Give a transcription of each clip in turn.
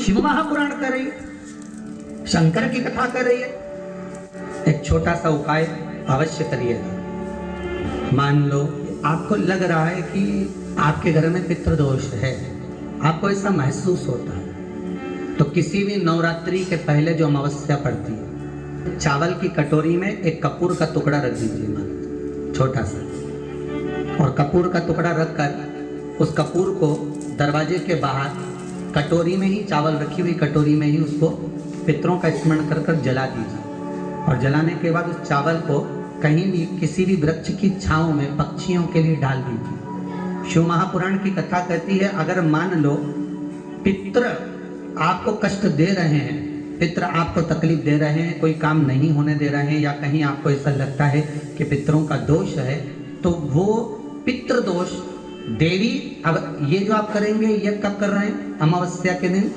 शिव महापुराण कर रही है, शंकर की कथा कर रही है। एक छोटा सा उपाय अवश्य करिएगा। मान लो आपको लग रहा है कि आपके घर में पितृदोष है, आपको ऐसा महसूस होता है, तो किसी भी नवरात्रि के पहले जो अमावस्या पड़ती है, चावल की कटोरी में एक कपूर का टुकड़ा रख दीजिए, मान छोटा सा, और कपूर का टुकड़ा रखकर उस कपूर को दरवाजे के बाहर कटोरी में ही, चावल रखी हुई कटोरी में ही उसको पितरों का स्मरण कर कर जला दीजिए। और जलाने के बाद उस चावल को कहीं भी किसी भी वृक्ष की छांव में पक्षियों के लिए डाल दीजिए। शिव महापुराण की कथा कहती है, अगर मान लो पितृ आपको कष्ट दे रहे हैं, पितृ आपको तकलीफ दे रहे हैं, कोई काम नहीं होने दे रहे हैं, या कहीं आपको ऐसा लगता है कि पितरों का दोष है, तो वो पितृ दोष देवी, अब ये जो आप करेंगे ये कब कर रहे हैं? अमावस्या के दिन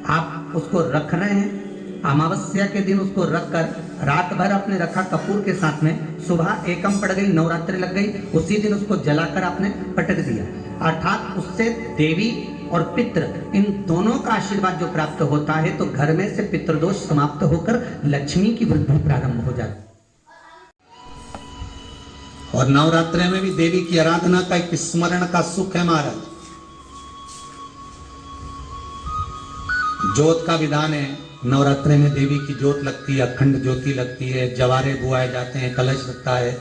आप उसको रख रहे हैं। अमावस्या के दिन उसको रखकर रात भर आपने रखा कपूर के साथ में, सुबह एकम पड़ गई, नवरात्रि लग गई, उसी दिन उसको जलाकर आपने पटक दिया। अर्थात उससे देवी और पितृ इन दोनों का आशीर्वाद जो प्राप्त होता है, तो घर में से पितृदोष समाप्त होकर लक्ष्मी की वृद्धि प्रारंभ हो जाती है। और नवरात्रि में भी देवी की आराधना का एक स्मरण का सुख है महाराज। ज्योत का विधान है, नवरात्रि में देवी की ज्योत लगती है, अखंड ज्योति लगती है, जवारे बुआए जाते हैं, कलश लगता है।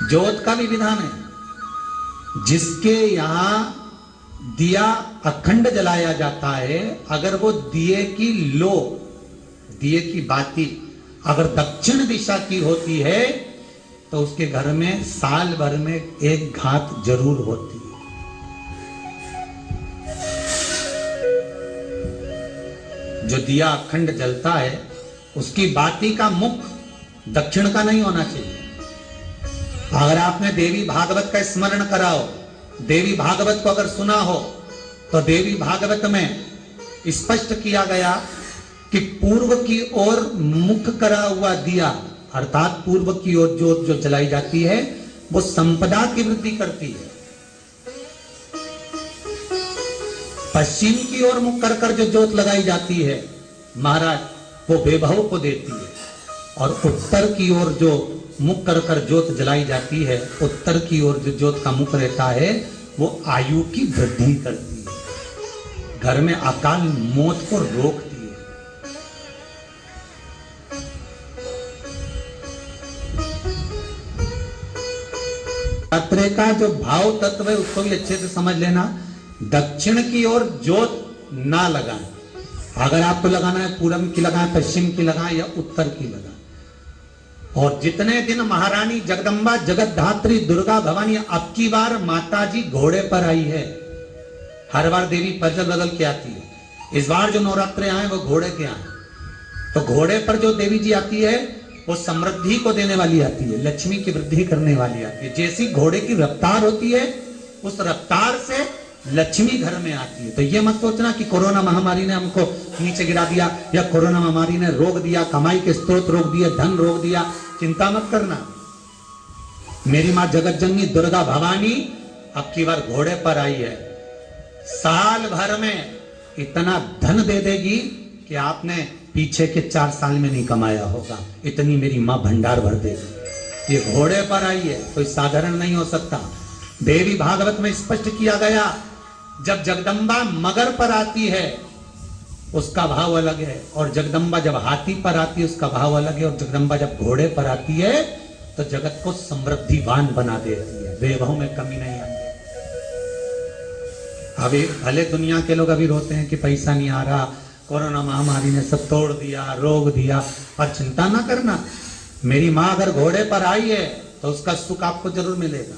ज्योत का भी विधान है, जिसके यहां दिया अखंड जलाया जाता है, अगर वो दिए की लो, दिए की बाती अगर दक्षिण दिशा की होती है, तो उसके घर में साल भर में एक घात जरूर होती है। जो दिया अखंड जलता है, उसकी बाती का मुख दक्षिण का नहीं होना चाहिए। अगर आपने देवी भागवत का स्मरण करा हो, देवी भागवत को अगर सुना हो, तो देवी भागवत में स्पष्ट किया गया कि पूर्व की ओर मुख करा हुआ दिया, अर्थात पूर्व की ओर ज्योत जो जलाई जाती है, वो संपदा की वृद्धि करती है। पश्चिम की ओर मुख कर कर जो ज्योत लगाई जाती है महाराज, वो वैभव को देती है। और उत्तर की ओर जो मुख कर कर ज्योत जलाई जाती है, उत्तर की ओर जो ज्योत का मुख रहता है, वो आयु की वृद्धि करती है, घर में अकाल मौत को रोकती है। नवरात्रि का जो भाव तत्व है उसको भी अच्छे से समझ लेना। दक्षिण की ओर ज्योत ना लगाएं, अगर आपको लगाना है पूरब की लगाएं, पश्चिम की लगाएं या उत्तर की लगाएं। और जितने दिन महारानी जगदम्बा जगतधात्री दुर्गा भवानी, अब की बार माताजी घोड़े पर आई है, हर बार देवी बदल बदल के आती है, इस बार जो नवरात्रे आए वो घोड़े के आए। तो घोड़े पर जो देवी जी आती है, वो समृद्धि को देने वाली आती है, लक्ष्मी की वृद्धि करने वाली आती है। जैसी घोड़े की रफ्तार होती है, उस रफ्तार से लक्ष्मी घर में आती है। तो ये मत सोचना कि कोरोना महामारी ने हमको नीचे गिरा दिया, या कोरोना महामारी ने रोक दिया, कमाई के स्रोत रोक दिए, धन रोक दिया, चिंता मत करना। मेरी मां जगत जननी दुर्गा भवानी अब की बार घोड़े पर आई है, साल भर में इतना धन दे देगी कि आपने पीछे के 4 साल में नहीं कमाया होगा, इतनी मेरी मां भंडार भर देगी। ये घोड़े पर आई है, कोई साधारण नहीं हो सकता। देवी भागवत में स्पष्ट किया गया, जब जगदम्बा मगर पर आती है उसका भाव अलग है, और जगदम्बा जब हाथी पर आती है उसका भाव अलग है, और जगदम्बा जब घोड़े पर आती है तो जगत को समृद्धिवान बना देती है, वैभव में कमी नहीं आती। अभी भले दुनिया के लोग अभी रोते हैं कि पैसा नहीं आ रहा, कोरोना महामारी ने सब तोड़ दिया, रोक दिया, पर चिंता ना करना, मेरी माँ अगर घोड़े पर आई है तो उसका सुख आपको जरूर मिलेगा।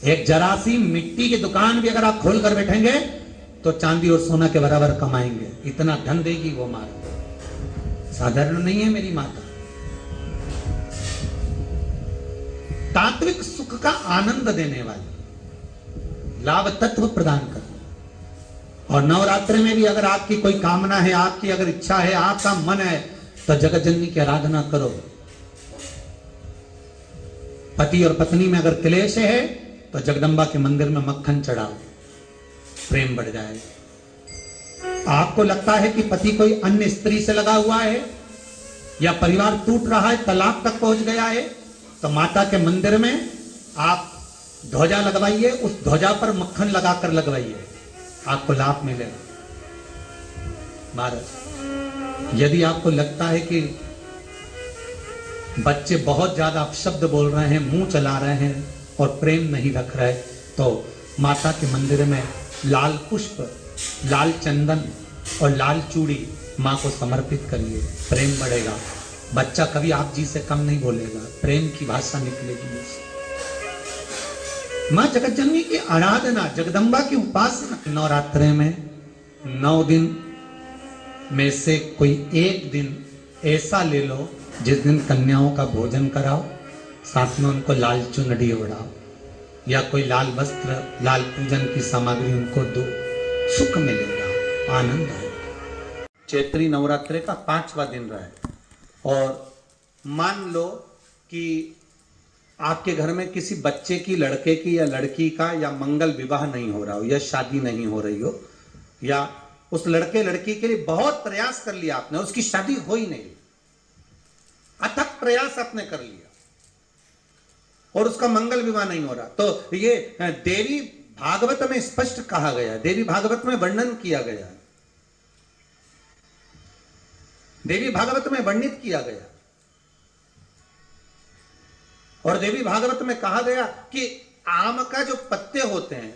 एक जरा सी मिट्टी की दुकान भी अगर आप खोल कर बैठेंगे तो चांदी और सोना के बराबर कमाएंगे, इतना धन देगी वो माँ, साधारण नहीं है मेरी माता। तात्विक सुख का आनंद देने वाली, लाभ तत्व प्रदान कर। और नवरात्रि में भी अगर आपकी कोई कामना है, आपकी अगर इच्छा है, आपका मन है, तो जगत जननी की आराधना करो। पति और पत्नी में अगर क्लेश है तो जगदम्बा के मंदिर में मक्खन चढ़ाओ, प्रेम बढ़ जाएगा। आपको लगता है कि पति कोई अन्य स्त्री से लगा हुआ है या परिवार टूट रहा है, तलाक तक पहुंच गया है, तो माता के मंदिर में आप ध्वजा लगवाइए, उस ध्वजा पर मक्खन लगाकर लगवाइए, आपको लाभ मिलेगा। महाराज, यदि आपको लगता है कि बच्चे बहुत ज्यादा अपशब्द बोल रहे हैं, मुंह चला रहे हैं और प्रेम नहीं रख रहे, तो माता के मंदिर में लाल पुष्प, लाल चंदन और लाल चूड़ी माँ को समर्पित करिए, प्रेम बढ़ेगा। बच्चा कभी आप जी से कम नहीं बोलेगा, प्रेम की भाषा निकलेगी। माँ जगतजननी की आराधना, जगदम्बा की उपासना। नवरात्रे में 9 दिन में से कोई एक दिन ऐसा ले लो जिस दिन कन्याओं का भोजन कराओ, साथ में उनको लाल चुनरी उड़ाओ या कोई लाल वस्त्र, लाल पूजन की सामग्री उनको दो, सुख मिलेगा, आनंद है। चैत्री नवरात्रे का 5वां दिन रहा है और मान लो कि आपके घर में किसी बच्चे की, लड़के की या लड़की का या मंगल विवाह नहीं हो रहा हो या शादी नहीं हो रही हो, या उस लड़के लड़की के लिए बहुत प्रयास कर लिया आपने, उसकी शादी हो ही नहीं, अथक प्रयास आपने कर लिया और उसका मंगल विवाह नहीं हो रहा, तो ये देवी भागवत में स्पष्ट कहा गया, देवी भागवत में वर्णन किया गया, देवी भागवत में वर्णित किया गया और देवी भागवत में कहा गया कि आम का जो पत्ते होते हैं,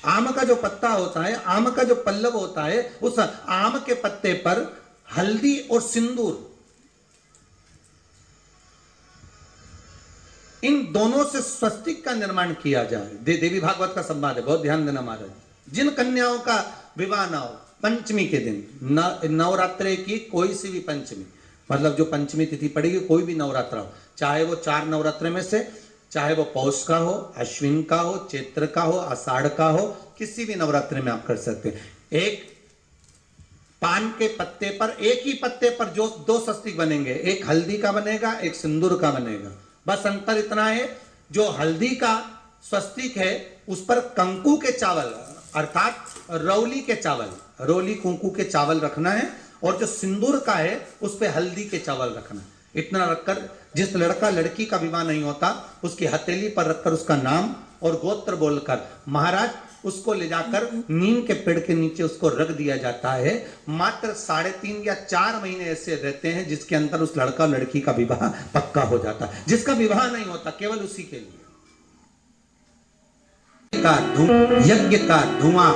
आम का जो पत्ता होता है, आम का जो पल्लव होता है, उस आम के पत्ते पर हल्दी और सिंदूर, इन दोनों से स्वस्तिक का निर्माण किया जाए। देवी भागवत का संवाद है, बहुत ध्यान देना महाराज। जिन कन्याओं का विवाह ना हो पंचमी के दिन, नवरात्रे की कोई सी भी पंचमी, मतलब जो पंचमी तिथि पड़ेगी, कोई भी नवरात्रा हो, चाहे वो 4 नवरात्रे में से, चाहे वो पौष का हो, अश्विन का हो, चैत्र का हो, आषाढ़ का हो, किसी भी नवरात्रे में आप कर सकते हैं। एक पान के पत्ते पर, एक ही पत्ते पर जो 2 स्वस्तिक बनेंगे, एक हल्दी का बनेगा, एक सिंदूर का बनेगा। बस अंतर इतना है, जो हल्दी का स्वस्तिक है उस पर कंकु के चावल अर्थात रौली के चावल, रोली कुंकू के चावल रखना है, और जो सिंदूर का है उस पे हल्दी के चावल रखना है। इतना रखकर जिस लड़का लड़की का विवाह नहीं होता उसकी हथेली पर रखकर उसका नाम और गोत्र बोलकर महाराज उसको ले जाकर नीम के पेड़ के नीचे उसको रख दिया जाता है। मात्र 3.5 या 4 महीने ऐसे रहते हैं जिसके अंदर उस लड़का लड़की का विवाह पक्का हो जाता है। जिसका विवाह नहीं होता केवल उसी के लिए यज्ञ का धुआं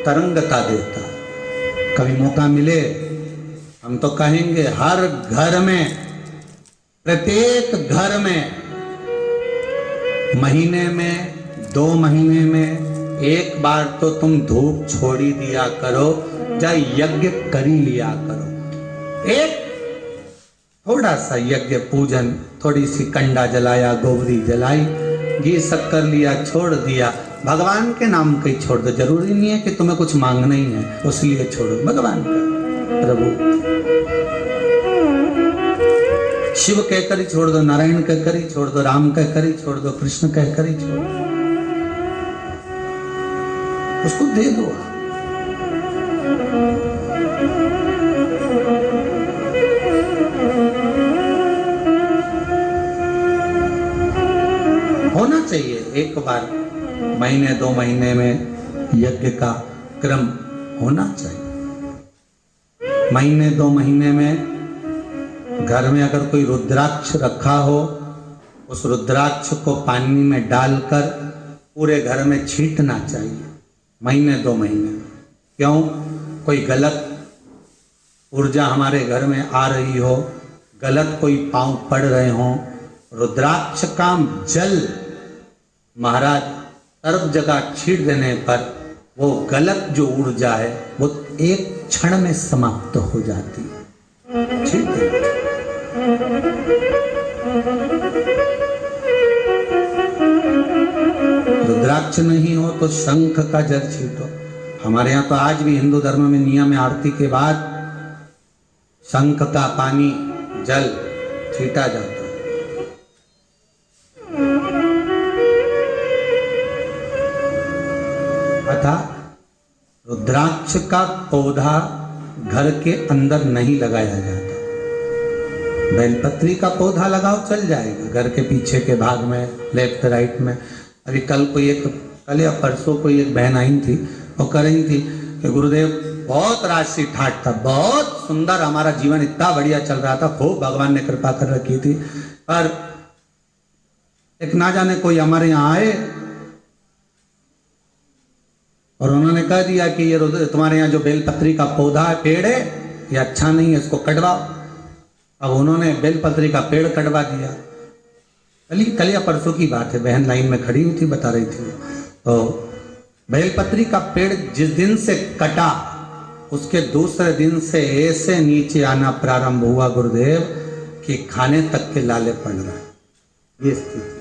तरंगता देता। कभी मौका मिले हम तो कहेंगे हर घर में, प्रत्येक घर में महीने में 2 महीने में एक बार तो तुम धूप छोड़ी दिया करो, चाहे यज्ञ करी लिया करो। एक थोड़ा सा यज्ञ पूजन, थोड़ी सी कंडा जलाया, गोबरी जलाई, घी शक्कर लिया, छोड़ दिया, भगवान के नाम का ही छोड़ दो। जरूरी नहीं है कि तुम्हें कुछ मांगना ही है, उसलिए छोड़ो भगवान का, प्रभु शिव कहकर ही छोड़ दो, नारायण कहकर ही छोड़ दो, राम कहकर ही छोड़ दो, कृष्ण कहकर ही छोड़ दो, उसको दे दो। होना चाहिए एक बार महीने 2 महीने में यज्ञ का क्रम होना चाहिए। महीने 2 महीने में घर में अगर कोई रुद्राक्ष रखा हो, उस रुद्राक्ष को पानी में डालकर पूरे घर में छींटना चाहिए महीने 2 महीने में। क्यों? कोई गलत ऊर्जा हमारे घर में आ रही हो, गलत कोई पांव पड़ रहे हो, रुद्राक्ष का जल महाराज सर्व जगह छीट देने पर वो गलत जो ऊर्जा है वो एक क्षण में समाप्त हो जाती है। छीट देना। रुद्राक्ष नहीं हो तो शंख का जल छीटो। हमारे यहाँ तो आज भी हिंदू धर्म में नियम है, आरती के बाद शंख का पानी जल छीटा जाता है। रुद्राक्ष का पौधा घर के अंदर नहीं लगाया जाता। बेलपत्री का पौधा लगाओ, चल जाएगा घर के पीछे के भाग में, लेफ्ट राइट में। अभी कल या परसों कोई एक बहन आई थी और कह रही थी कि गुरुदेव बहुत राशि ठाट था, बहुत सुंदर, हमारा जीवन इतना बढ़िया चल रहा था, खूब भगवान ने कृपा कर रखी थी, पर एक ना जाने कोई हमारे यहाँ आए और उन्होंने कह दिया कि ये तुम्हारे यहाँ जो बेलपत्री का पौधा है, पेड़ है, ये अच्छा नहीं है, इसको कटवाओ। अब उन्होंने बेलपत्री का पेड़ कटवा दिया। कल या परसों की बात है, बहन लाइन में खड़ी हुई थी, बता रही थी। तो बेलपत्री का पेड़ जिस दिन से कटा, उसके दूसरे दिन से ऐसे नीचे आना प्रारंभ हुआ गुरुदेव कि खाने तक के लाले पड़ रहे। ये स्थिति